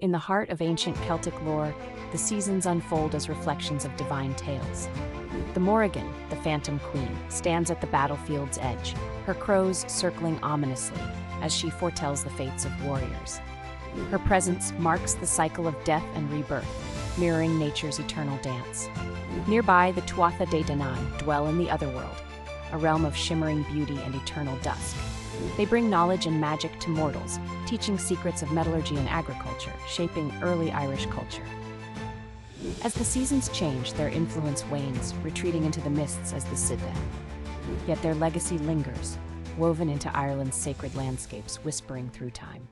In the heart of ancient Celtic lore, the seasons unfold as reflections of divine tales. The Morrígan, the Phantom Queen, stands at the battlefield's edge, her crows circling ominously as she foretells the fates of warriors. Her presence marks the cycle of death and rebirth, mirroring nature's eternal dance. Nearby, the Tuatha de Danann dwell in the otherworld, a realm of shimmering beauty and eternal dusk. They bring knowledge and magic to mortals, teaching secrets of metallurgy and agriculture, shaping early Irish culture. As the seasons change, their influence wanes, retreating into the mists as the Tuatha. Yet their legacy lingers, woven into Ireland's sacred landscapes, whispering through time.